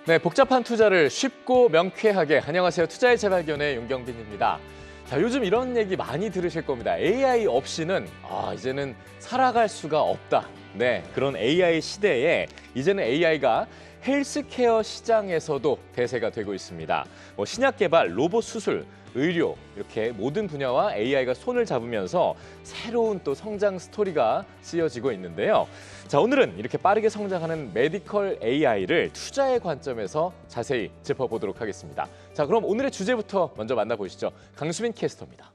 네, 복잡한 투자를 쉽고 명쾌하게. 안녕하세요. 투자의 재발견의 윤경빈입니다. 자, 요즘 이런 얘기 많이 들으실 겁니다. AI 없이는 이제는 살아갈 수가 없다. 네, 그런 AI 시대에 이제는 AI가 헬스케어 시장에서도 대세가 되고 있습니다. 신약 개발, 로봇 수술, 의료 이렇게 모든 분야와 AI가 손을 잡으면서 새로운 또 성장 스토리가 쓰여지고 있는데요. 자, 오늘은 이렇게 빠르게 성장하는 메디컬 AI를 투자의 관점에서 자세히 짚어보도록 하겠습니다. 자, 그럼 오늘의 주제부터 먼저 만나보시죠. 강수민 캐스터입니다.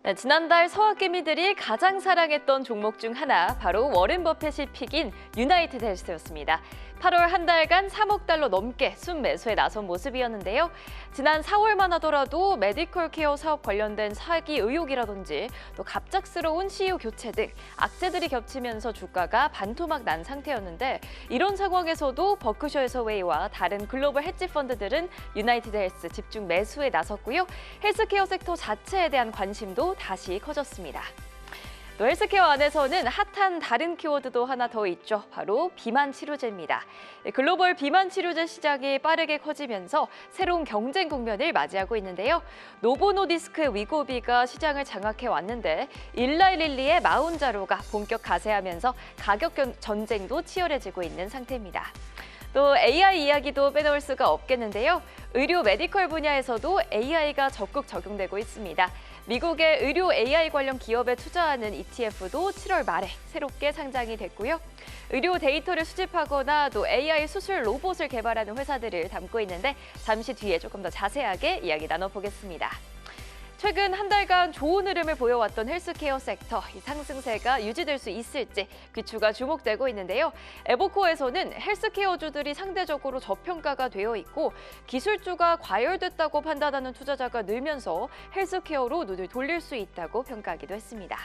네, 지난달 서학개미들이 가장 사랑했던 종목 중 하나, 바로 워렌 버핏이 픽인 유나이티드 헬스였습니다. 8월 한 달간 3억 달러 넘게 순매수에 나선 모습이었는데요. 지난 4월만 하더라도 메디컬 케어 사업 관련된 사기 의혹이라든지 또 갑작스러운 CEO 교체 등 악재들이 겹치면서 주가가 반토막 난 상태였는데, 이런 상황에서도 버크셔 해서웨이와 다른 글로벌 헤지 펀드들은 유나이티드 헬스 집중 매수에 나섰고요. 헬스케어 섹터 자체에 대한 관심도 다시 커졌습니다. 또 헬스케어 안에서는 핫한 다른 키워드도 하나 더 있죠. 바로 비만 치료제입니다. 글로벌 비만 치료제 시장이 빠르게 커지면서 새로운 경쟁 국면을 맞이하고 있는데요. 노보노디스크 위고비가 시장을 장악해 왔는데, 일라이릴리의 마운자로가 본격 가세하면서 가격 전쟁도 치열해지고 있는 상태입니다. 또 AI 이야기도 빼놓을 수가 없겠는데요. 의료 메디컬 분야에서도 AI가 적극 적용되고 있습니다. 미국의 의료 AI 관련 기업에 투자하는 ETF도 7월 말에 새롭게 상장이 됐고요. 의료 데이터를 수집하거나 또 AI 수술 로봇을 개발하는 회사들을 담고 있는데, 잠시 뒤에 조금 더 자세하게 이야기 나눠보겠습니다. 최근 한 달간 좋은 흐름을 보여왔던 헬스케어 섹터, 이 상승세가 유지될 수 있을지 귀추가 주목되고 있는데요. 에보코에서는 헬스케어주들이 상대적으로 저평가가 되어 있고 기술주가 과열됐다고 판단하는 투자자가 늘면서 헬스케어로 눈을 돌릴 수 있다고 평가하기도 했습니다.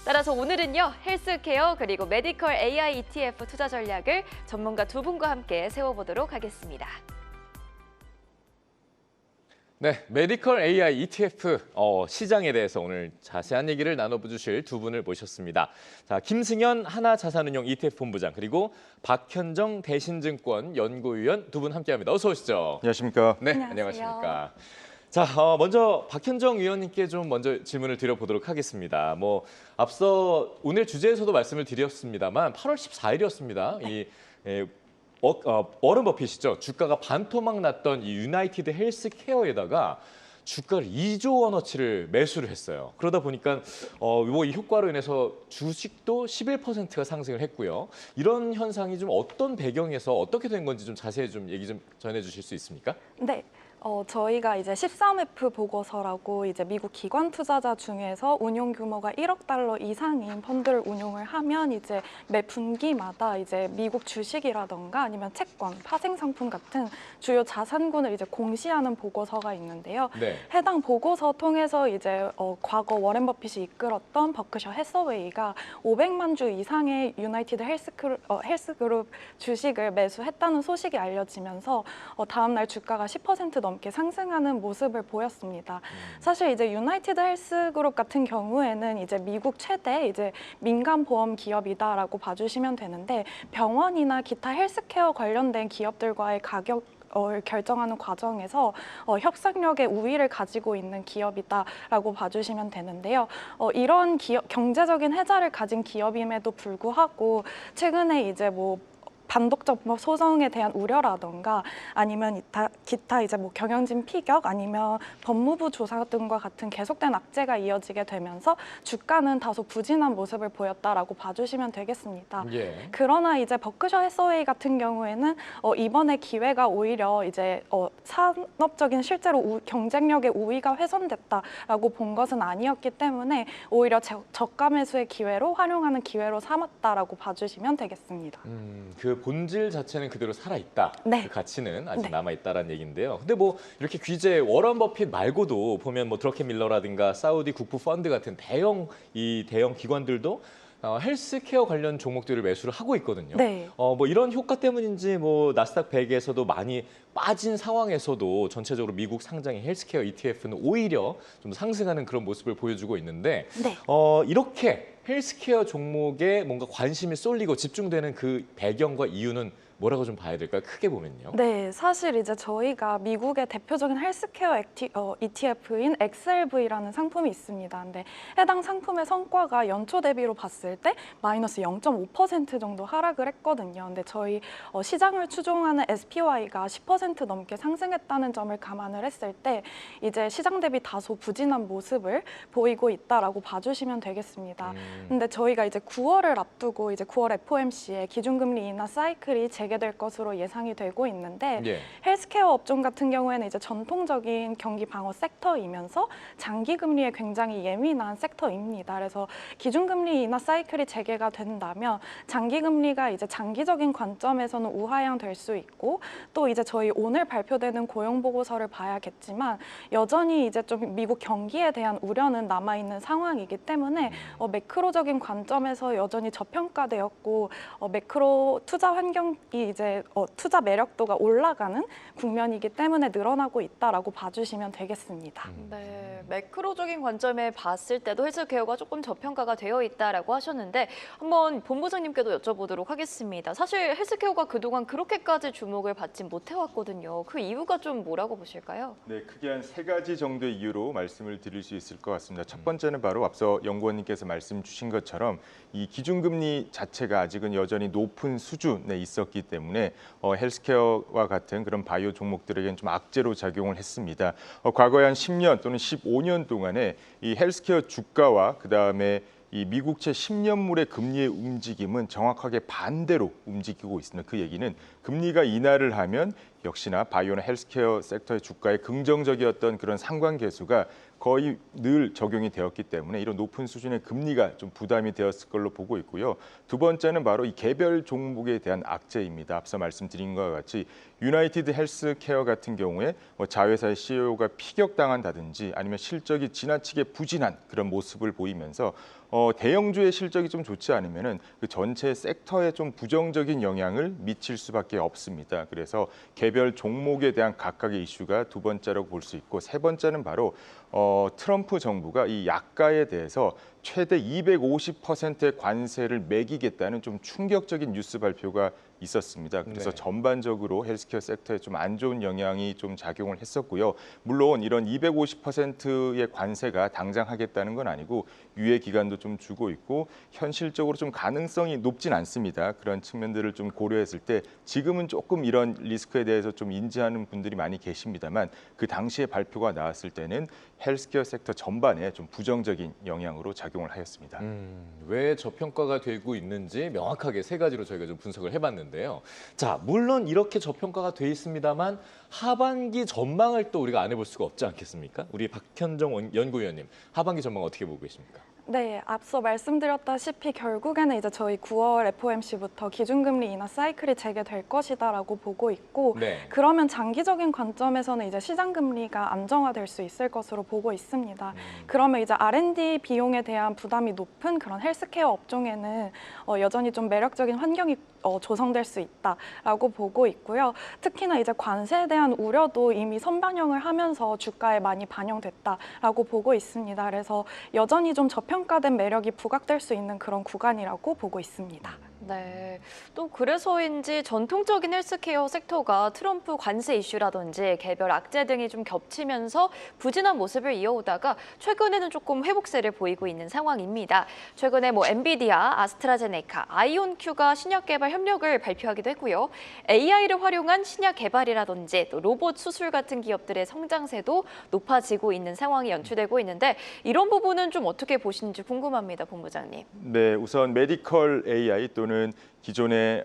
따라서 오늘은요, 헬스케어 그리고 메디컬 AI ETF 투자 전략을 전문가 두 분과 함께 세워보도록 하겠습니다. 네, 메디컬 AI ETF 시장에 대해서 오늘 자세한 얘기를 나눠주실 두 분을 모셨습니다. 자, 김승현 하나자산운용 ETF 본부장, 그리고 박현정 대신증권 연구위원 두 분 함께합니다. 어서 오시죠. 안녕하십니까. 네, 안녕하십니까. 자, 먼저 박현정 위원님께 좀 먼저 질문을 드려보도록 하겠습니다. 앞서 오늘 주제에서도 말씀을 드렸습니다만 8월 14일이었습니다. 워런 버핏이죠. 주가가 반토막 났던 이 유나이티드 헬스케어에다가 주가를 2조 원어치를 매수를 했어요. 그러다 보니까 이 효과로 인해서 주식도 11%가 상승을 했고요. 이런 현상이 좀 어떤 배경에서 어떻게 된 건지 좀 자세히 좀 얘기 좀 전해주실 수 있습니까? 네. 저희가 이제 13F 보고서라고 이제 미국 기관 투자자 중에서 운용 규모가 1억 달러 이상인 펀드를 운용을 하면 이제 매 분기마다 이제 미국 주식이라던가 아니면 채권, 파생 상품 같은 주요 자산군을 이제 공시하는 보고서가 있는데요. 네. 해당 보고서 통해서 이제 과거 워렌 버핏이 이끌었던 버크셔 해서웨이가 500만 주 이상의 유나이티드 헬스그룹 주식을 매수했다는 소식이 알려지면서 다음 날 주가가 10% 넘게 상승하는 모습을 보였습니다. 사실 이제 유나이티드 헬스그룹 같은 경우에는 이제 미국 최대 이제 민간 보험 기업이다라고 봐주시면 되는데, 병원이나 기타 헬스케어 관련된 기업들과의 가격 결정하는 과정에서 협상력의 우위를 가지고 있는 기업이다라고 봐주시면 되는데요. 이런 경제적인 혜자를 가진 기업임에도 불구하고 최근에 이제 단독적 소송에 대한 우려라던가 아니면 기타 이제 경영진 피격 아니면 법무부 조사 등과 같은 계속된 악재가 이어지게 되면서 주가는 다소 부진한 모습을 보였다라고 봐주시면 되겠습니다. 예. 그러나 이제 버크셔 해서웨이 같은 경우에는 이번에 기회가 오히려 이제 산업적인 실제로 경쟁력의 우위가 훼손됐다라고 본 것은 아니었기 때문에 오히려 저가 매수의 기회로 활용하는 기회로 삼았다라고 봐주시면 되겠습니다. 그 본질 자체는 그대로 살아있다. 네. 그 가치는 아직 네. 남아있다라는 얘기인데요. 근데 이렇게 규제 워런 버핏 말고도 보면 드러켄 밀러라든가 사우디 국부 펀드 같은 대형 기관들도 헬스케어 관련 종목들을 매수를 하고 있거든요. 네. 이런 효과 때문인지 나스닥 100에서도 많이 빠진 상황에서도 전체적으로 미국 상장의 헬스케어 ETF는 오히려 좀 상승하는 그런 모습을 보여주고 있는데, 네. 이렇게 헬스케어 종목에 뭔가 관심이 쏠리고 집중되는 그 배경과 이유는 뭐라고 좀 봐야 될까요? 크게 보면요. 네, 사실 이제 저희가 미국의 대표적인 헬스케어 ETF인 XLV라는 상품이 있습니다. 근데 해당 상품의 성과가 연초 대비로 봤을 때 마이너스 0.5% 정도 하락을 했거든요. 근데 저희 시장을 추종하는 SPY가 10% 넘게 상승했다는 점을 감안을 했을 때 이제 시장 대비 다소 부진한 모습을 보이고 있다라고 봐주시면 되겠습니다. 근데 저희가 이제 9월을 앞두고 이제 9월 FOMC에 기준금리 인하 사이클이 재개될 것으로 예상이 되고 있는데 예. 헬스케어 업종 같은 경우에는 이제 전통적인 경기 방어 섹터이면서 장기 금리에 굉장히 예민한 섹터입니다. 그래서 기준금리 인하 사이클이 재개가 된다면 장기 금리가 이제 장기적인 관점에서는 우하향될 수 있고 또 이제 저희 오늘 발표되는 고용 보고서를 봐야겠지만 여전히 이제 좀 미국 경기에 대한 우려는 남아 있는 상황이기 때문에 매크로적인 관점에서 여전히 저평가되었고 매크로 투자 환경이 이제 투자 매력도가 올라가는 국면이기 때문에 늘어나고 있다라고 봐주시면 되겠습니다. 네, 매크로적인 관점에 봤을 때도 헬스케어가 조금 저평가가 되어 있다라고 하셨는데 한번 본부장님께도 여쭤보도록 하겠습니다. 사실 헬스케어가 그동안 그렇게까지 주목을 받지 못해왔거든요. 그 이유가 좀 뭐라고 보실까요? 네, 크게 한 3가지 정도의 이유로 말씀을 드릴 수 있을 것 같습니다. 첫 번째는 바로 앞서 연구원님께서 말씀 주신 것처럼 이 기준금리 자체가 아직은 여전히 높은 수준에 있었기 때문에 헬스케어와 같은 그런 바이오 종목들에게는 좀 악재로 작용을 했습니다. 과거에 한 10년 또는 15년 동안에 이 헬스케어 주가와 그다음에 이 미국채 10년물의 금리의 움직임은 정확하게 반대로 움직이고 있습니다. 그 얘기는 금리가 인하를 하면 역시나 바이오나 헬스케어 섹터의 주가에 긍정적이었던 그런 상관계수가 거의 늘 적용이 되었기 때문에 이런 높은 수준의 금리가 좀 부담이 되었을 걸로 보고 있고요. 두 번째는 바로 이 개별 종목에 대한 악재입니다. 앞서 말씀드린 것과 같이 유나이티드 헬스케어 같은 경우에 자회사의 CEO가 피격당한다든지 아니면 실적이 지나치게 부진한 그런 모습을 보이면서 대형주의 실적이 좀 좋지 않으면은 그 전체 섹터에 좀 부정적인 영향을 미칠 수밖에 없습니다. 그래서 개별 종목에 대한 각각의 이슈가 두 번째라고 볼 수 있고 세 번째는 바로 트럼프 정부가 이 약가에 대해서 최대 250%의 관세를 매기겠다는 좀 충격적인 뉴스 발표가 있었습니다. 그래서 네. 전반적으로 헬스케어 섹터에 좀 안 좋은 영향이 좀 작용을 했었고요. 물론 이런 250%의 관세가 당장 하겠다는 건 아니고 유예 기간도 좀 주고 있고 현실적으로 좀 가능성이 높진 않습니다. 그런 측면들을 좀 고려했을 때 지금은 조금 이런 리스크에 대해서 좀 인지하는 분들이 많이 계십니다만 그 당시에 발표가 나왔을 때는 헬스케어 섹터 전반에 좀 부정적인 영향으로 작용을 하였습니다. 왜 저평가가 되고 있는지 명확하게 3가지로 저희가 좀 분석을 해봤는데요. 자, 물론 이렇게 저평가가 돼 있습니다만 하반기 전망을 또 우리가 안 해볼 수가 없지 않겠습니까? 우리 박현정 연구위원님, 하반기 전망 어떻게 보고 계십니까? 네, 앞서 말씀드렸다시피 결국에는 이제 저희 9월 FOMC부터 기준금리 인하 사이클이 재개될 것이다라고 보고 있고 네. 그러면 장기적인 관점에서는 이제 시장 금리가 안정화될 수 있을 것으로 보고 있습니다. 그러면 이제 R&D 비용에 대한 부담이 높은 그런 헬스케어 업종에는 여전히 좀 매력적인 환경이 조성될 수 있다라고 보고 있고요. 특히나 이제 관세에 대한 우려도 이미 선반영을 하면서 주가에 많이 반영됐다라고 보고 있습니다. 그래서 여전히 좀 저평가된 매력이 부각될 수 있는 그런 구간이라고 보고 있습니다. 네, 또 그래서인지 전통적인 헬스케어 섹터가 트럼프 관세 이슈라든지 개별 악재 등이 좀 겹치면서 부진한 모습을 이어오다가 최근에는 조금 회복세를 보이고 있는 상황입니다. 최근에 엔비디아, 아스트라제네카, 아이온큐가 신약 개발 협력을 발표하기도 했고요. AI를 활용한 신약 개발이라든지 또 로봇 수술 같은 기업들의 성장세도 높아지고 있는 상황이 연출되고 있는데 이런 부분은 좀 어떻게 보시는지 궁금합니다, 본부장님. 네, 우선 메디컬 AI 또는 기존의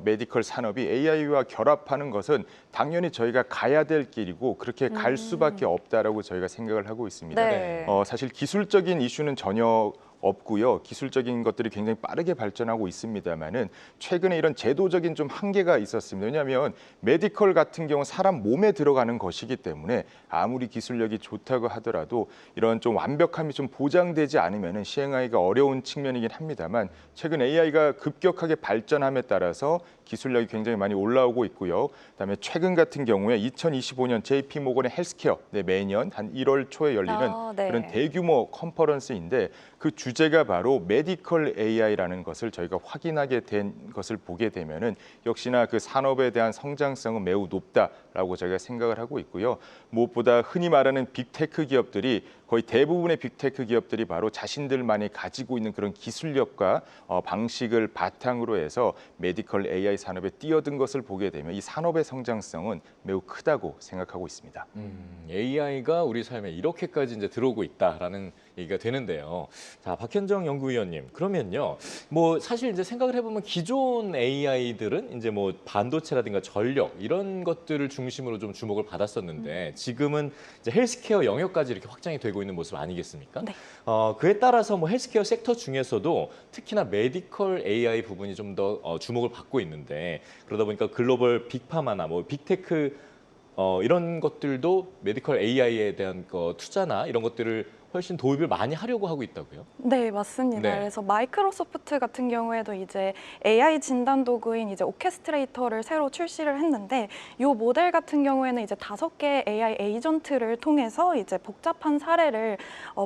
메디컬 산업이 AI와 결합하는 것은 당연히 저희가 가야 될 길이고 그렇게 갈 수밖에 없다라고 저희가 생각을 하고 있습니다. 네. 사실 기술적인 이슈는 전혀 없고요. 기술적인 것들이 굉장히 빠르게 발전하고 있습니다만은 최근에 이런 제도적인 좀 한계가 있었습니다. 왜냐하면 메디컬 같은 경우 사람 몸에 들어가는 것이기 때문에 아무리 기술력이 좋다고 하더라도 이런 좀 완벽함이 좀 보장되지 않으면은 시행하기가 어려운 측면이긴 합니다만 최근 AI가 급격하게 발전함에 따라서 기술력이 굉장히 많이 올라오고 있고요. 그다음에 최근 같은 경우에 2025년 JP모건의 헬스케어 매년 한 1월 초에 열리는 네. 그런 대규모 컨퍼런스인데 그 주제가 바로 메디컬 AI라는 것을 저희가 확인하게 된 것을 보게 되면은 역시나 그 산업에 대한 성장성은 매우 높다라고 저희가 생각을 하고 있고요. 무엇보다 흔히 말하는 빅테크 기업들이 거의 대부분의 빅테크 기업들이 바로 자신들만이 가지고 있는 그런 기술력과 방식을 바탕으로 해서 메디컬 AI 산업에 뛰어든 것을 보게 되면 이 산업의 성장성은 매우 크다고 생각하고 있습니다. AI가 우리 삶에 이렇게까지 이제 들어오고 있다라는 얘기가 되는데요. 자, 박현정 연구위원님, 그러면요, 뭐 사실 이제 생각을 해보면 기존 AI들은 이제 뭐 반도체라든가 전력 이런 것들을 중심으로 좀 주목을 받았었는데 지금은 이제 헬스케어 영역까지 이렇게 확장이 되고 있는 모습 아니겠습니까? 네. 그에 따라서 뭐 헬스케어 섹터 중에서도 특히나 메디컬 AI 부분이 좀 더 주목을 받고 있는데 그러다 보니까 글로벌 빅파마나 뭐 빅테크 이런 것들도 메디컬 AI에 대한 투자나 이런 것들을 훨씬 도입을 많이 하려고 하고 있다고요? 네, 맞습니다. 네. 그래서 마이크로소프트 같은 경우에도 이제 AI 진단 도구인 이제 오케스트레이터를 새로 출시를 했는데 이 모델 같은 경우에는 이제 5개의 AI 에이전트를 통해서 이제 복잡한 사례를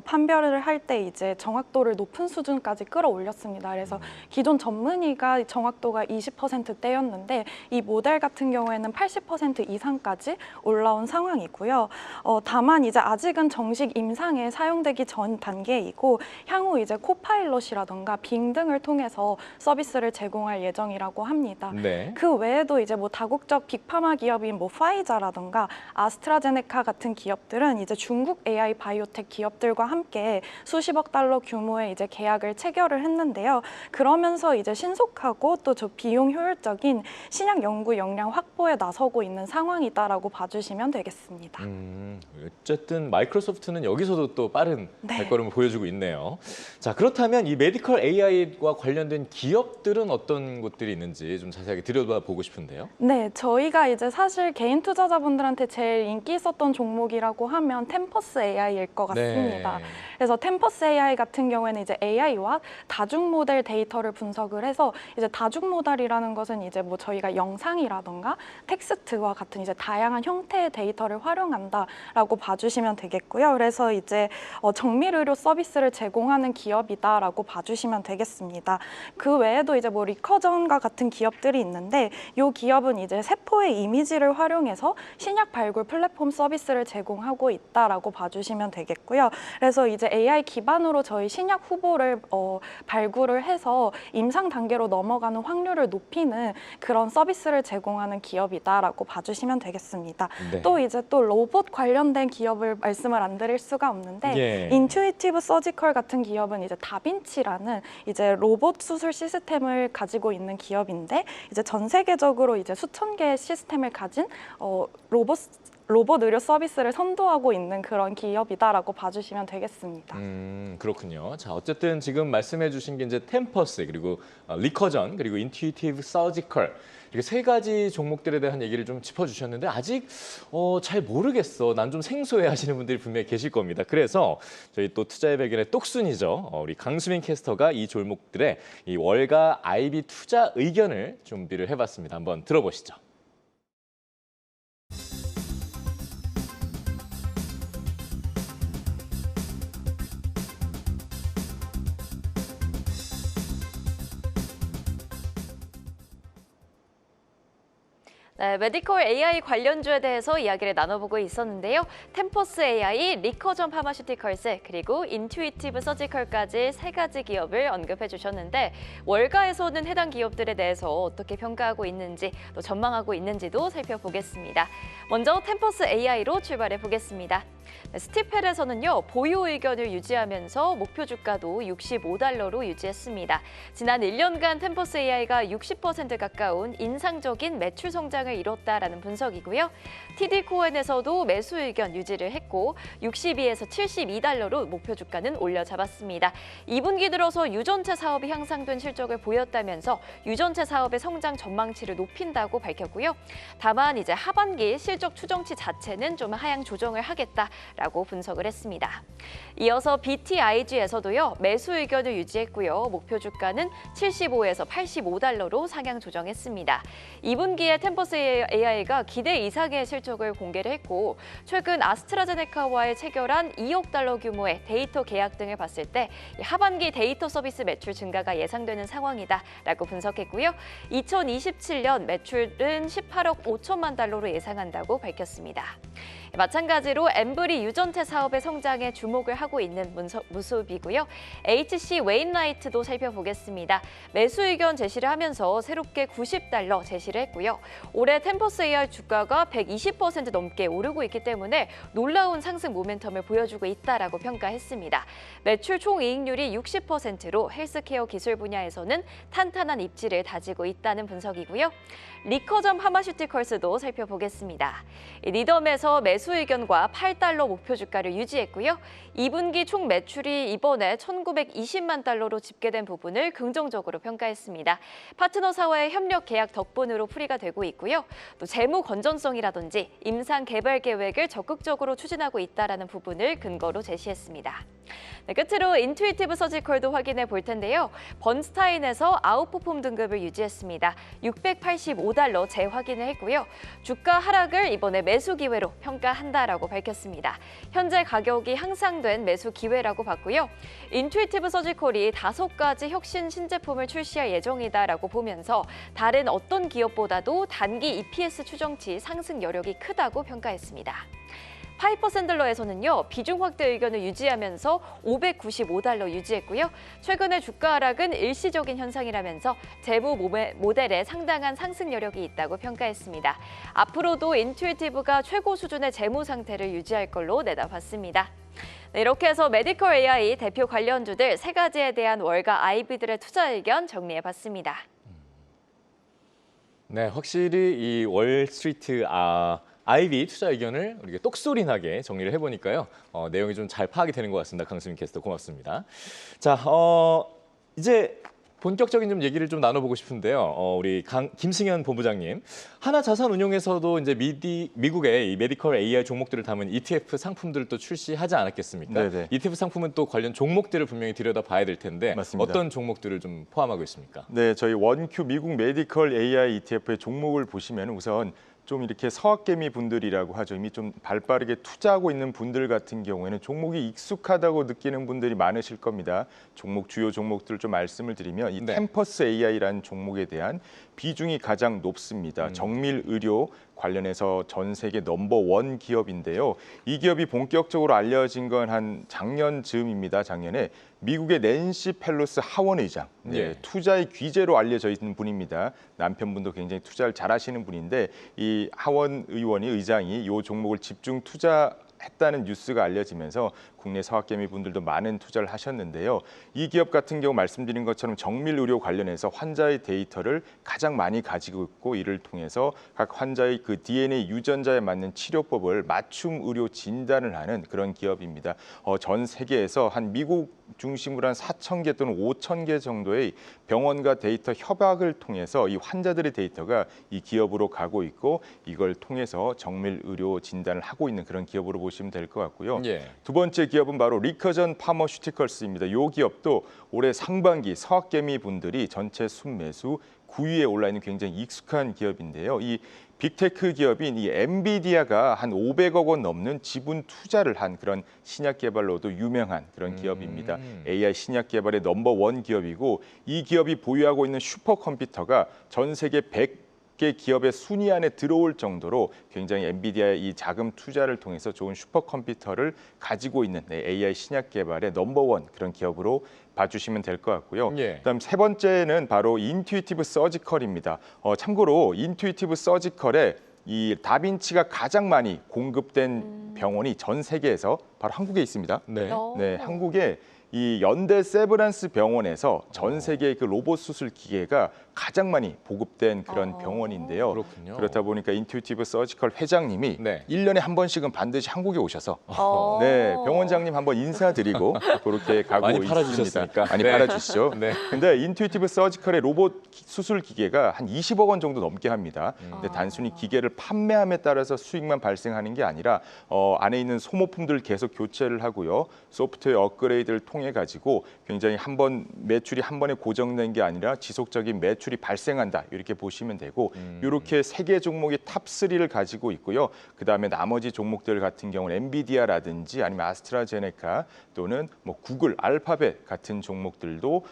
판별을 할 때 이제 정확도를 높은 수준까지 끌어올렸습니다. 그래서 기존 전문의가 정확도가 20%대였는데 이 모델 같은 경우에는 80% 이상까지 올라온 상황이고요. 다만 이제 아직은 정식 임상에 사용되기 전 단계이고 향후 이제 코파일럿이라던가 빙 등을 통해서 서비스를 제공할 예정이라고 합니다. 네. 그 외에도 이제 뭐 다국적 빅파마 기업인 뭐 파이자라던가 아스트라제네카 같은 기업들은 이제 중국 AI 바이오텍 기업들과 함께 수십억 달러 규모의 이제 계약을 체결을 했는데요. 그러면서 이제 신속하고 또 저 비용 효율적인 신약 연구 역량 확보에 나서고 있는 상황이다라고 봐주시면 되겠습니다. 어쨌든 마이크로소프트는 여기서도 또 빠른 네. 발걸음을 보여주고 있네요. 자, 그렇다면 이 메디컬 AI와 관련된 기업들은 어떤 곳들이 있는지 좀 자세하게 들여다보고 싶은데요. 네, 저희가 이제 사실 개인 투자자분들한테 제일 인기 있었던 종목이라고 하면 템퍼스 AI일 것 같습니다. 네. 그래서 템퍼스 AI 같은 경우에는 이제 AI와 다중 모델 데이터를 분석을 해서 이제 다중 모델이라는 것은 이제 뭐 저희가 영상이라던가 텍스트와 같은 이제 다양한 형태의 데이터를 활용한다라고 봐주시면 되겠고요. 그래서 이제 정밀 의료 서비스를 제공하는 기업이다라고 봐주시면 되겠습니다. 그 외에도 이제 뭐 리커전과 같은 기업들이 있는데 이 기업은 이제 세포의 이미지를 활용해서 신약 발굴 플랫폼 서비스를 제공하고 있다라고 봐주시면 되겠고요. 그래서 이제 AI 기반으로 저희 신약 후보를 발굴을 해서 임상 단계로 넘어가는 확률을 높이는 그런 서비스를 제공하는 기업이다라고 봐주시면 되겠습니다. 네. 또 이제 또 로봇 관련된 기업을 말씀을 안 드릴 수가 없는데 예. 인투이티브 서지컬 같은 기업은 이제 다빈치라는 이제 로봇 수술 시스템을 가지고 있는 기업인데 이제 전 세계적으로 이제 수천 개의 시스템을 가진 로봇 의료 서비스를 선도하고 있는 그런 기업이다라고 봐주시면 되겠습니다. 그렇군요. 자, 어쨌든 지금 말씀해 주신 게 이제 템퍼스, 그리고 리커전, 그리고 인투이티브 서지컬 이렇게 세 가지 종목들에 대한 얘기를 좀 짚어주셨는데 아직 잘 모르겠어. 난 좀 생소해 하시는 분들이 분명히 계실 겁니다. 그래서 저희 또 투자의 발견의 똑순이죠. 우리 강수민 캐스터가 이 종목들의 이 월가 IB 투자 의견을 준비를 해봤습니다. 한번 들어보시죠. 네, 메디컬 AI 관련주에 대해서 이야기를 나눠보고 있었는데요. 템퍼스 AI, 리커전 파마슈티컬스, 그리고 인투이티브 서지컬까지 세 가지 기업을 언급해 주셨는데 월가에서는 해당 기업들에 대해서 어떻게 평가하고 있는지 또 전망하고 있는지도 살펴보겠습니다. 먼저 템퍼스 AI로 출발해 보겠습니다. 네, 스티펠에서는요, 보유 의견을 유지하면서 목표 주가도 65달러로 유지했습니다. 지난 1년간 템퍼스 AI가 60% 가까운 인상적인 매출 성장을 이뤘다라는 분석이고요. TD코엔에서도 매수 의견 유지를 했고 62에서 72달러로 목표 주가는 올려잡았습니다. 2분기 들어서 유전체 사업이 향상된 실적을 보였다면서 유전체 사업의 성장 전망치를 높인다고 밝혔고요. 다만 이제 하반기 실적 추정치 자체는 좀 하향 조정을 하겠다 있다라고 분석을 했습니다. 이어서 BTIG에서도요, 매수 의견을 유지했고요. 목표 주가는 75에서 85달러로 상향 조정했습니다. 2분기에 템퍼스 AI가 기대 이상의 실적을 공개를 했고, 최근 아스트라제네카와의 체결한 2억 달러 규모의 데이터 계약 등을 봤을 때 하반기 데이터 서비스 매출 증가가 예상되는 상황이다라고 분석했고요. 2027년 매출은 18억 5천만 달러로 예상한다고 밝혔습니다. 마찬가지로 엠브리 유전체 사업의 성장에 주목을 하고 있는 모습이고요. HC 웨인라이트도 살펴보겠습니다. 매수 의견 제시를 하면서 새롭게 90달러 제시를 했고요. 올해 템퍼스 AI 주가가 120% 넘게 오르고 있기 때문에 놀라운 상승 모멘텀을 보여주고 있다라고 평가했습니다. 매출 총이익률이 60%로 헬스케어 기술 분야에서는 탄탄한 입지를 다지고 있다는 분석이고요. 리커점 파마슈티컬스도 살펴보겠습니다. 리덤에서 매수 의견과 8달러 목표 주가를 유지했고요. 2분기 총 매출이 이번에 1,920만 달러로 집계된 부분을 긍정적으로 평가했습니다. 파트너사와의 협력 계약 덕분으로 풀이가 되고 있고요. 또 재무 건전성이라든지 임상 개발 계획을 적극적으로 추진하고 있다는 부분을 근거로 제시했습니다. 네, 끝으로 인투이티브 서지컬도 확인해 볼 텐데요. 번스타인에서 아웃퍼폼 등급을 유지했습니다. 685달러 재확인을 했고요. 주가 하락을 이번에 매수 기회로 평가한다라고 밝혔습니다. 현재 가격이 향상된 매수 기회라고 봤고요. 인투이티브 서지컬이 5가지 혁신 신제품을 출시할 예정이다라고 보면서 다른 어떤 기업보다도 단기 EPS 추정치 상승 여력이 크다고 평가했습니다. 파이퍼 샌들러에서는요, 비중 확대 의견을 유지하면서 595달러 유지했고요. 최근의 주가 하락은 일시적인 현상이라면서 재무 모델에 상당한 상승 여력이 있다고 평가했습니다. 앞으로도 인투이티브가 최고 수준의 재무 상태를 유지할 걸로 내다봤습니다. 네, 이렇게 해서 메디컬 AI 대표 관련주들 3가지에 대한 월가 IB들의 투자 의견 정리해봤습니다. 네, 확실히 이 월스트리트 IB 투자 의견을 우리가 똑소리 나게 정리를 해보니까요. 내용이 좀 잘 파악이 되는 것 같습니다. 강수민 캐스터 고맙습니다. 자, 이제 본격적인 좀 얘기를 좀 나눠보고 싶은데요. 우리 김승현 본부장님, 하나자산운용에서도 이제 미국의 이 메디컬 AI 종목들을 담은 ETF 상품들을 또 출시하지 않았겠습니까? 네네. ETF 상품은 또 관련 종목들을 분명히 들여다봐야 될 텐데 맞습니다. 어떤 종목들을 좀 포함하고 있습니까? 네, 저희 원큐 미국 메디컬 AI ETF의 종목을 보시면 우선 좀 이렇게 서학개미 분들이라고 하죠. 이미 좀 발빠르게 투자하고 있는 분들 같은 경우에는 종목이 익숙하다고 느끼는 분들이 많으실 겁니다. 주요 종목들을 좀 말씀을 드리면 이 네. 템퍼스 AI라는 종목에 대한 비중이 가장 높습니다. 정밀 의료 관련해서 전 세계 넘버1 기업인데요. 이 기업이 본격적으로 알려진 건 한 작년 즈음입니다. 작년에 미국의 낸시 펠로스 하원 의장, 예. 투자의 귀재로 알려져 있는 분입니다. 남편분도 굉장히 투자를 잘하시는 분인데 이 하원 의장이 이 종목을 집중 투자했다는 뉴스가 알려지면서 국내 서학개미 분들도 많은 투자를 하셨는데요. 이 기업 같은 경우 말씀드린 것처럼 정밀 의료 관련해서 환자의 데이터를 가장 많이 가지고 있고 이를 통해서 각 환자의 그 DNA 유전자에 맞는 치료법을 맞춤 의료 진단을 하는 그런 기업입니다. 전 세계에서 한 미국 중심으로 한 4,000개 또는 5,000개 정도의 병원과 데이터 협약을 통해서 이 환자들의 데이터가 이 기업으로 가고 있고 이걸 통해서 정밀 의료 진단을 하고 있는 그런 기업으로 보시면 될 것 같고요. 예. 두 번째 기업은 바로 리커전 파머슈티컬스입니다. 이 기업도 올해 상반기 서학개미 분들이 전체 순매수 9위에 올라 있는 굉장히 익숙한 기업인데요. 이 빅테크 기업인 이 엔비디아가 한 500억 원 넘는 지분 투자를 한 그런 신약 개발로도 유명한 그런 기업입니다. AI 신약 개발의 넘버1 기업이고 이 기업이 보유하고 있는 슈퍼컴퓨터가 전 세계 100개 기업의 순위 안에 들어올 정도로 굉장히 엔비디아의 이 자금 투자를 통해서 좋은 슈퍼컴퓨터를 가지고 있는 AI 신약 개발의 넘버1 그런 기업으로 봐주시면 될 것 같고요. 예. 그다음 세 번째는 바로 인투이티브 서지컬입니다. 참고로 인투이티브 서지컬에 이 다빈치가 가장 많이 공급된 병원이 전 세계에서 바로 한국에 있습니다. 네. 네, 한국에 이 연대 세브란스 병원에서 전 세계 그 로봇 수술 기계가 가장 많이 보급된 그런 병원인데요. 그렇군요. 그렇다 보니까 인투이티브 서지컬 회장님이 네. 1년에 한 번씩은 반드시 한국에 오셔서 어. 네, 병원장님 한번 인사드리고 그렇게 가고 많이 있습니다. 팔아주셨으니까. 많이 네. 팔아주시죠. 네. 근데 인투이티브 서지컬의 로봇 수술 기계가 한 20억 원 정도 넘게 합니다. 근데 단순히 기계를 판매함에 따라서 수익만 발생하는 게 아니라 안에 있는 소모품들 계속 교체를 하고요. 소프트웨어 업그레이드를 통해 가지고 굉장히 매출이 한 번에 고정된 게 아니라 지속적인 매출이 발생한다. 이렇게 보시면 되고 이렇게 세 개 종목이 탑3를 가지고 있고요. 그다음에 나머지 종목들 같은 경우는 엔비디아라든지 아니면 아스트라제네카 또는 뭐 구글, 알파벳 같은 종목들도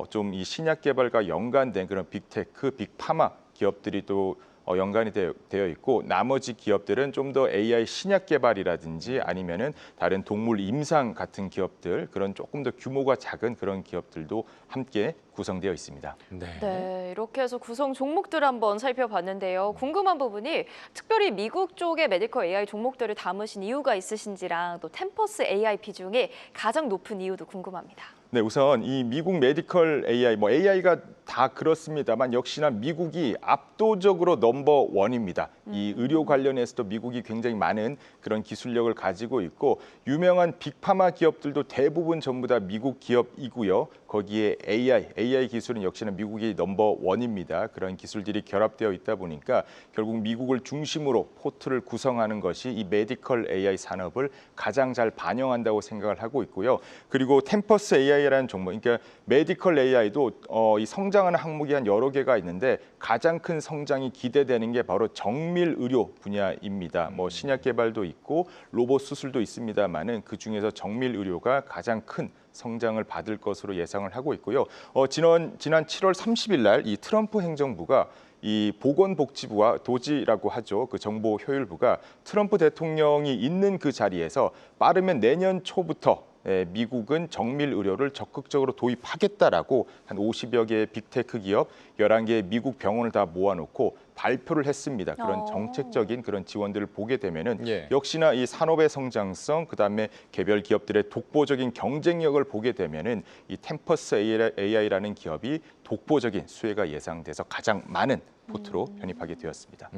좀 이 신약 개발과 연관된 그런 빅테크, 빅파마 기업들이 또 연관이 되어 있고 나머지 기업들은 좀 더 AI 신약 개발이라든지 아니면은 다른 동물 임상 같은 기업들 그런 조금 더 규모가 작은 그런 기업들도 함께 구성되어 있습니다. 네. 네, 이렇게 해서 구성 종목들 한번 살펴봤는데요. 궁금한 부분이 특별히 미국 쪽의 메디컬 AI 종목들을 담으신 이유가 있으신지랑 또 템퍼스 AI 비중이 가장 높은 이유도 궁금합니다. 네, 우선 이 미국 메디컬 AI, 뭐 AI가 다 그렇습니다만 역시나 미국이 압도적으로 넘버 원입니다. 이 의료 관련해서도 미국이 굉장히 많은 그런 기술력을 가지고 있고 유명한 빅파마 기업들도 대부분 전부 다 미국 기업이고요. 거기에 AI 기술은 역시나 미국이 넘버 원입니다. 그런 기술들이 결합되어 있다 보니까 결국 미국을 중심으로 포트를 구성하는 것이 이 메디컬 AI 산업을 가장 잘 반영한다고 생각을 하고 있고요. 그리고 템퍼스 AI라는 종목, 그러니까 메디컬 AI도 이 성장하는 항목이 한 여러 개가 있는데 가장 큰 성장이 기대되는 게 바로 정밀 의료 분야입니다. 뭐 신약 개발도 있고 로봇 수술도 있습니다만은 그 중에서 정밀 의료가 가장 큰 성장을 받을 것으로 예상을 하고 있고요. 지난 7월 30일 날 이 트럼프 행정부가 이 보건복지부와 도지라고 하죠. 그 정보효율부가 트럼프 대통령이 있는 그 자리에서 빠르면 내년 초부터 미국은 정밀 의료를 적극적으로 도입하겠다라고 한 50여 개의 빅테크 기업, 11개의 미국 병원을 다 모아놓고 발표를 했습니다. 그런 정책적인 그런 지원들을 보게 되면은 예. 역시나 이 산업의 성장성, 그다음에 개별 기업들의 독보적인 경쟁력을 보게 되면은 이 템퍼스 AI라는 기업이 독보적인 수혜가 예상돼서 가장 많은 포트로 편입하게 되었습니다.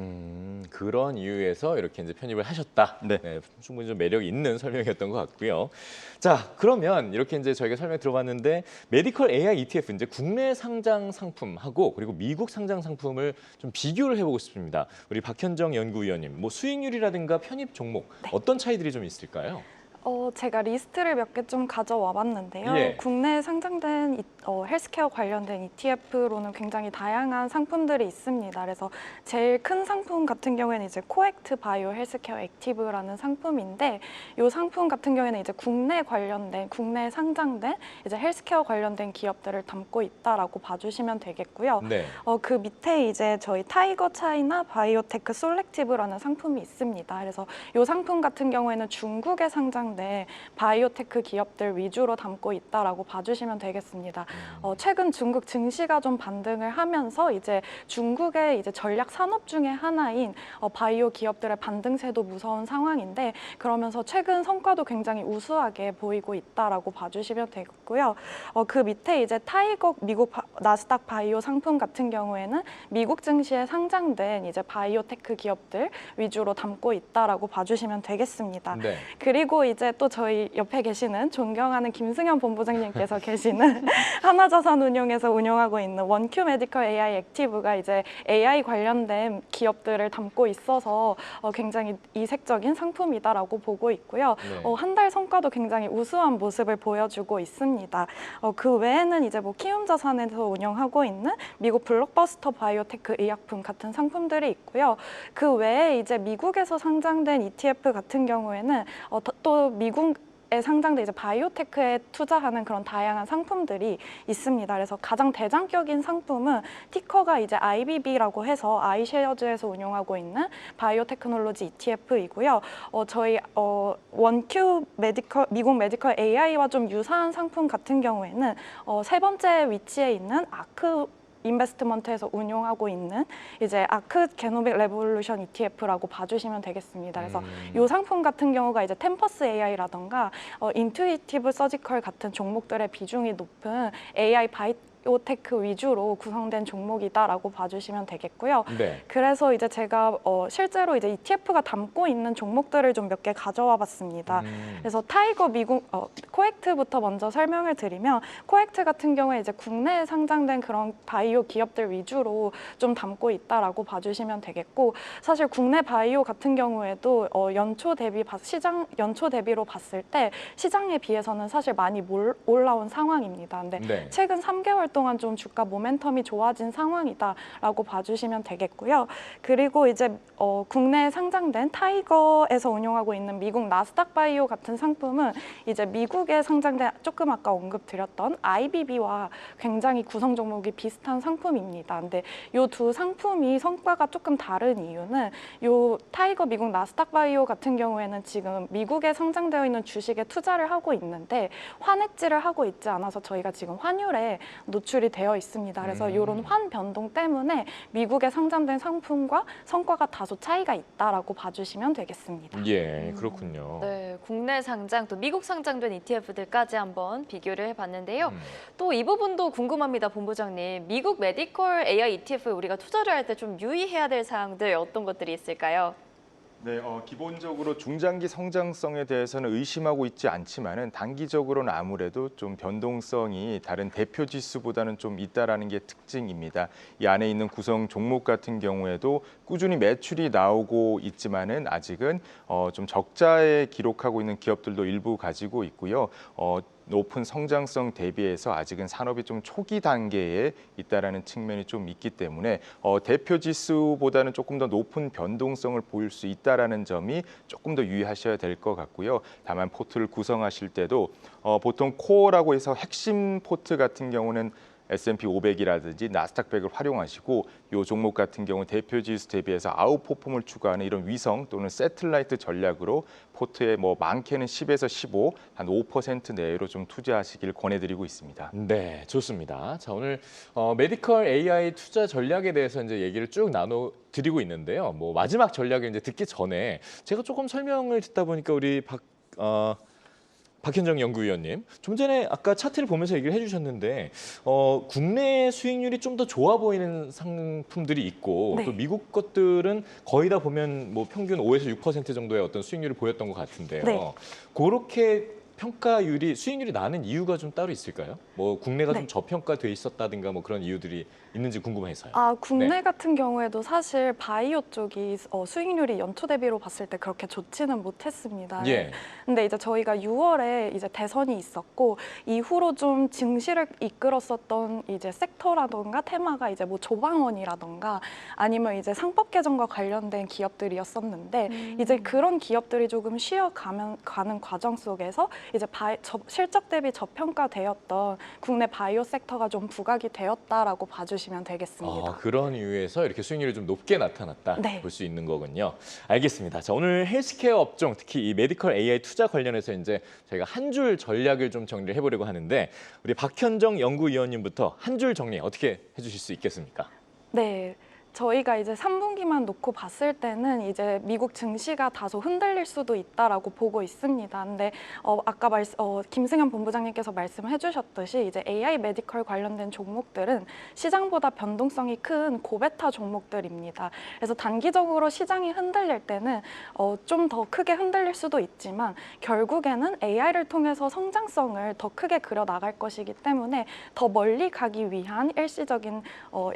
그런 이유에서 이렇게 이제 편입을 하셨다. 네. 충분히 좀 매력 있는 설명이었던 것 같고요. 자, 그러면 이렇게 이제 저희가 설명 들어봤는데 메디컬 AI ETF 이제 국내 상장 상품하고 그리고 미국 상장 상품을 좀 비교를 해보고 싶습니다. 우리 박현정 연구위원님, 뭐 수익률이라든가 편입 종목 어떤 차이들이 좀 있을까요? 제가 리스트를 몇 개 좀 가져와 봤는데요. 예. 국내에 상장된 헬스케어 관련된 ETF로는 굉장히 다양한 상품들이 있습니다. 그래서 제일 큰 상품 같은 경우에는 이제 코액트 바이오 헬스케어 액티브라는 상품인데 이 상품 같은 경우에는 이제 국내에 상장된 이제 헬스케어 관련된 기업들을 담고 있다라고 봐주시면 되겠고요. 네. 그 밑에 이제 저희 타이거 차이나 바이오테크 솔렉티브라는 상품이 있습니다. 그래서 이 상품 같은 경우에는 중국에 상장된 바이오테크 기업들 위주로 담고 있다라고 봐주시면 되겠습니다. 최근 중국 증시가 좀 반등을 하면서 이제 중국의 이제 전략 산업 중에 하나인 바이오 기업들의 반등세도 무서운 상황인데 그러면서 최근 성과도 굉장히 우수하게 보이고 있다라고 봐주시면 되겠고요. 그 밑에 이제 타이거 미국 나스닥 바이오 상품 같은 경우에는 미국 증시에 상장된 이제 바이오테크 기업들 위주로 담고 있다라고 봐주시면 되겠습니다. 네. 그리고 이제 또 저희 옆에 계시는 존경하는 김승현 본부장님께서 계시는 하나자산운용에서 운영하고 있는 원큐 메디컬 AI 액티브가 이제 AI 관련된 기업들을 담고 있어서 굉장히 이색적인 상품이다라고 보고 있고요. 네. 한 달 성과도 굉장히 우수한 모습을 보여주고 있습니다. 그 외에는 이제 뭐 키움자산에서 운영하고 있는 미국 블록버스터 바이오테크 의약품 같은 상품들이 있고요. 그 외에 이제 미국에서 상장된 ETF 같은 경우에는 또 미국에 상장된 이제 바이오테크에 투자하는 그런 다양한 상품들이 있습니다. 그래서 가장 대장격인 상품은 티커가 이제 IBB라고 해서 아이쉐어즈에서 운영하고 있는 바이오테크놀로지 ETF이고요. 저희 원큐 미국 메디컬 AI와 좀 유사한 상품 같은 경우에는 세 번째 위치에 있는 아크 인베스트먼트에서 운용하고 있는 이제 아크 게노믹 레볼루션 ETF라고 봐주시면 되겠습니다. 그래서 이 상품 같은 경우가 이제 템퍼스 AI라던가 인투이티브 서지컬 같은 종목들의 비중이 높은 AI 바이오테크 위주로 구성된 종목이다라고 봐주시면 되겠고요. 네. 그래서 이제 제가 실제로 이제 ETF가 담고 있는 종목들을 좀 몇 개 가져와 봤습니다. 그래서 타이거 미국 코엑트부터 먼저 설명을 드리면 코엑트 같은 경우에 이제 국내에 상장된 그런 바이오 기업들 위주로 좀 담고 있다라고 봐주시면 되겠고 사실 국내 바이오 같은 경우에도 시장 연초 대비로 봤을 때 시장에 비해서는 사실 많이 올라온 상황입니다. 근데 네. 최근 3개월 동안 좀 주가 모멘텀이 좋아진 상황이다라고 봐주시면 되겠고요. 그리고 이제 국내에 상장된 타이거에서 운용하고 있는 미국 나스닥 바이오 같은 상품은 이제 미국에 상장된 조금 아까 언급드렸던 IBB와 굉장히 구성 종목이 비슷한 상품입니다. 근데 이 두 상품이 성과가 조금 다른 이유는 이 타이거 미국 나스닥 바이오 같은 경우에는 지금 미국에 상장되어 있는 주식에 투자를 하고 있는데 환해지를 하고 있지 않아서 저희가 지금 환율에 노출이 되어 있습니다. 그래서 이런 환 변동 때문에 미국에 상장된 상품과 성과가 다소 차이가 있다라고 봐주시면 되겠습니다. 예, 그렇군요. 네, 국내 상장 또 미국 상장된 ETF들까지 한번 비교를 해봤는데요. 또 이 부분도 궁금합니다, 본부장님. 미국 메디컬 AI ETF에 우리가 투자를 할 때 좀 유의해야 될 사항들 어떤 것들이 있을까요? 네, 기본적으로 중장기 성장성에 대해서는 의심하고 있지 않지만은 단기적으로는 아무래도 좀 변동성이 다른 대표 지수보다는 좀 있다라는 게 특징입니다. 이 안에 있는 구성 종목 같은 경우에도 꾸준히 매출이 나오고 있지만은 아직은 좀 적자에 기록하고 있는 기업들도 일부 가지고 있고요. 높은 성장성 대비해서 아직은 산업이 좀 초기 단계에 있다라는 측면이 좀 있기 때문에 대표 지수보다는 조금 더 높은 변동성을 보일 수 있다라는 점이 조금 더 유의하셔야 될 것 같고요. 다만 포트를 구성하실 때도 보통 코어라고 해서 핵심 포트 같은 경우는 S&P 500이라든지 나스닥 100을 활용하시고 이 종목 같은 경우 대표 지수 대비해서 아웃퍼폼을 추구하는 이런 위성 또는 새틀라이트 전략으로 포트에 뭐 많게는 10에서 15, 한 5% 내외로 좀 투자하시길 권해드리고 있습니다. 네, 좋습니다. 자, 오늘 메디컬 AI 투자 전략에 대해서 이제 얘기를 쭉 나눠 드리고 있는데요. 뭐 마지막 전략을 이제 듣기 전에 제가 조금 설명을 듣다 보니까 우리 박현정 연구위원님, 좀 전에 아까 차트를 보면서 얘기를 해주셨는데 국내 수익률이 좀 더 좋아 보이는 상품들이 있고 네. 또 미국 것들은 거의 다 보면 뭐 평균 5에서 6% 정도의 어떤 수익률을 보였던 것 같은데요. 네. 그렇게 평가율이 수익률이 나는 이유가 좀 따로 있을까요? 뭐 국내가 네. 좀 저평가돼 있었다든가 뭐 그런 이유들이 있는지 궁금해서요. 국내 네. 같은 경우에도 사실 바이오 쪽이 수익률이 연초 대비로 봤을 때 그렇게 좋지는 못했습니다. 예. 근데 이제 저희가 6월에 이제 대선이 있었고 이후로 좀 증시를 이끌었었던 이제 섹터라던가 테마가 이제 뭐 조방원이라던가 아니면 이제 상법 개정과 관련된 기업들이었었는데 이제 그런 기업들이 조금 가는 과정 속에서 이제 실적 대비 저평가되었던 국내 바이오 섹터가 좀 부각이 되었다라고 봐주시면 되겠습니다. 그런 이유에서 이렇게 수익률이 좀 높게 나타났다 네. 볼 수 있는 거군요. 알겠습니다. 자, 오늘 헬스케어 업종, 특히 이 메디컬 AI 투자 관련해서 이제 저희가 한 줄 전략을 좀 정리를 해보려고 하는데 우리 박현정 연구위원님부터 한 줄 정리 어떻게 해주실 수 있겠습니까? 네. 저희가 이제 3분기만 놓고 봤을 때는 이제 미국 증시가 다소 흔들릴 수도 있다라고 보고 있습니다. 근데 아까 김승현 본부장님께서 말씀해 주셨듯이 이제 AI 메디컬 관련된 종목들은 시장보다 변동성이 큰 고베타 종목들입니다. 그래서 단기적으로 시장이 흔들릴 때는 좀 더 크게 흔들릴 수도 있지만 결국에는 AI를 통해서 성장성을 더 크게 그려 나갈 것이기 때문에 더 멀리 가기 위한 일시적인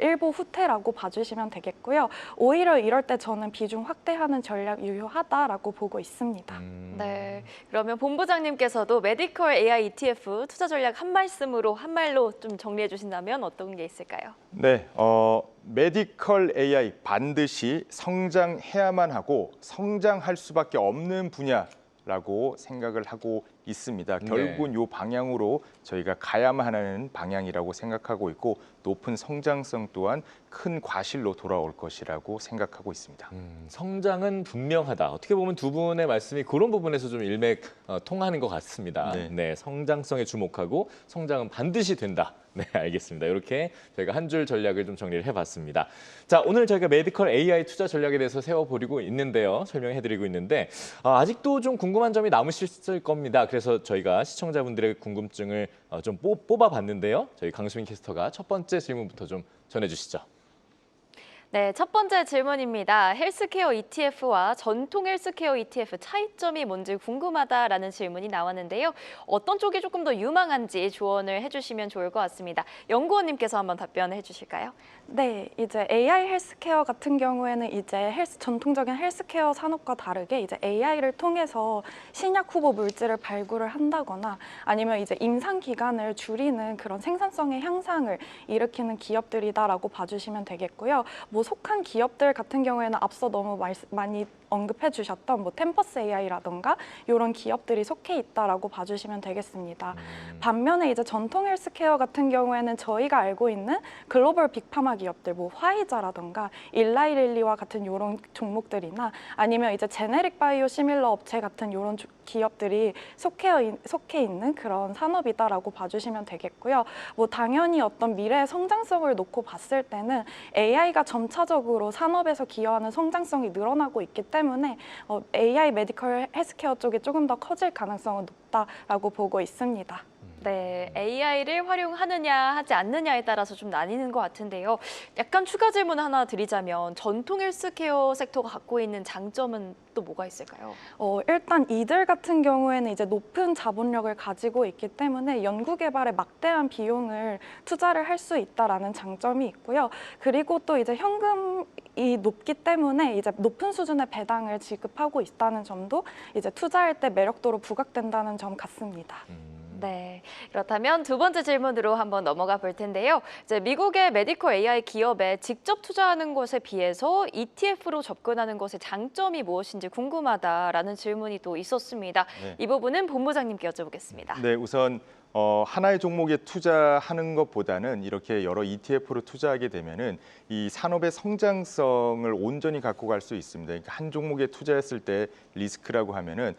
일부 후퇴라고 봐주시면 되겠고요. 오히려 이럴 때 저는 비중 확대하는 전략 유효하다라고 보고 있습니다. 네, 그러면 본부장님께서도 메디컬 AI ETF 투자 전략 한 말로 좀 정리해 주신다면 어떤 게 있을까요? 네, 메디컬 AI 반드시 성장해야만 하고 성장할 수밖에 없는 분야라고 생각을 하고 있습니다. 결국은 이 방향으로 저희가 가야만 하는 방향이라고 생각하고 있고 높은 성장성 또한 큰 과실로 돌아올 것이라고 생각하고 있습니다. 성장은 분명하다. 어떻게 보면 두 분의 말씀이 그런 부분에서 좀 통하는 것 같습니다. 네. 네, 성장성에 주목하고 성장은 반드시 된다. 네, 알겠습니다. 이렇게 저희가 한 줄 전략을 좀 정리를 해봤습니다. 자, 오늘 저희가 메디컬 AI 투자 전략에 대해서 세워보리고 있는데요. 설명해드리고 있는데 아직도 좀 궁금한 점이 남으실 겁니다. 그래서 저희가 시청자분들의 궁금증을 좀 뽑아봤는데요. 저희 강수민 캐스터가 첫 번째 질문부터 좀 전해주시죠. 네, 첫 번째 질문입니다. 헬스케어 ETF와 전통 헬스케어 ETF 차이점이 뭔지 궁금하다라는 질문이 나왔는데요. 어떤 쪽이 조금 더 유망한지 조언을 해주시면 좋을 것 같습니다. 연구원님께서 한번 답변해 주실까요? 네, 이제 AI 헬스케어 같은 경우에는 이제 전통적인 헬스케어 산업과 다르게 이제 AI를 통해서 신약 후보 물질을 발굴을 한다거나 아니면 이제 임상 기간을 줄이는 그런 생산성의 향상을 일으키는 기업들이다라고 봐주시면 되겠고요. 뭐 속한 기업들 같은 경우에는 앞서 너무 많이 언급해 주셨던 뭐 템퍼스 AI라던가 이런 기업들이 속해 있다라고 봐주시면 되겠습니다. 반면에 이제 전통 헬스케어 같은 경우에는 저희가 알고 있는 글로벌 빅파마 기업들, 뭐 화이자라던가 일라이릴리와 같은 이런 종목들이나 아니면 이제 제네릭 바이오 시밀러 업체 같은 이런 기업들이 속해 있는 그런 산업이다라고 봐주시면 되겠고요. 뭐 당연히 어떤 미래의 성장성을 놓고 봤을 때는 AI가 점차적으로 산업에서 기여하는 성장성이 늘어나고 있기 때문에 AI 메디컬 헬스케어 쪽이 조금 더 커질 가능성은 높다라고 보고 있습니다. 네, AI를 활용하느냐 하지 않느냐에 따라서 좀 나뉘는 것 같은데요. 약간 추가 질문 하나 드리자면 전통 헬스케어 섹터가 갖고 있는 장점은 또 뭐가 있을까요? 일단 이들 같은 경우에는 이제 높은 자본력을 가지고 있기 때문에 연구 개발에 막대한 비용을 투자를 할 수 있다라는 장점이 있고요. 그리고 또 이제 현금이 높기 때문에 이제 높은 수준의 배당을 지급하고 있다는 점도 이제 투자할 때 매력도로 부각된다는 점 같습니다. 네, 그렇다면 두 번째 질문으로 한번 넘어가 볼 텐데요. 이제 미국의 메디컬 AI 기업에 직접 투자하는 것에 비해서 ETF로 접근하는 것의 장점이 무엇인지 궁금하다라는 질문이 또 있었습니다. 네. 이 부분은 본부장님께 여쭤보겠습니다. 네, 우선 하나의 종목에 투자하는 것보다는 이렇게 여러 ETF로 투자하게 되면은 이 산업의 성장성을 온전히 갖고 갈 수 있습니다. 그러니까 한 종목에 투자했을 때 리스크라고 하면은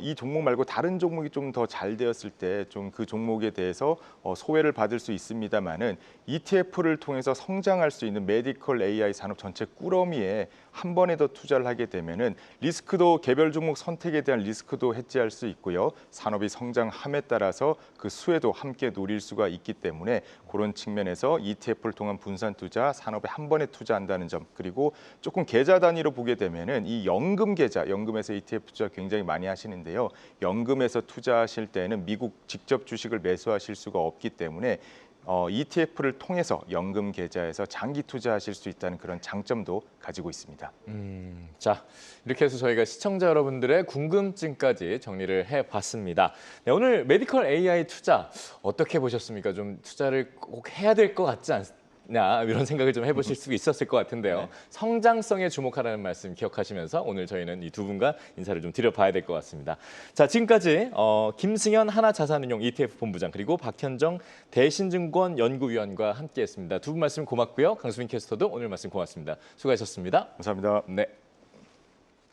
이 종목 말고 다른 종목이 좀 더 잘 되었을 때 좀 그 종목에 대해서 소외를 받을 수 있습니다만은 ETF를 통해서 성장할 수 있는 메디컬 AI 산업 전체 꾸러미에 한 번에 더 투자를 하게 되면은 리스크도 개별 종목 선택에 대한 리스크도 해지할 수 있고요. 산업이 성장함에 따라서 그 수혜도 함께 누릴 수가 있기 때문에 그런 측면에서 ETF를 통한 분산 투자, 산업에 한 번에 투자한다는 점, 그리고 조금 계좌 단위로 보게 되면은 이 연금 계좌, 연금에서 ETF 투자 굉장히 많이 하시는데요. 연금에서 투자하실 때는 미국 직접 주식을 매수하실 수가 없기 때문에 ETF를 통해서 연금 계좌에서 장기 투자하실 수 있다는 그런 장점도 가지고 있습니다. 자, 이렇게 해서 저희가 시청자 여러분들의 궁금증까지 정리를 해봤습니다. 네, 오늘 메디컬 AI 투자 어떻게 보셨습니까? 좀 투자를 꼭 해야 될 것 같지 않냐 이런 생각을 좀 해보실 수 있었을 것 같은데요. 네. 성장성에 주목하라는 말씀 기억하시면서 오늘 저희는 이 두 분과 인사를 좀 드려봐야 될 것 같습니다. 자, 지금까지 김승현 하나자산운용 ETF 본부장 그리고 박현정 대신증권 연구위원과 함께했습니다. 두 분 말씀 고맙고요. 강수민 캐스터도 오늘 말씀 고맙습니다. 수고하셨습니다. 감사합니다. 네.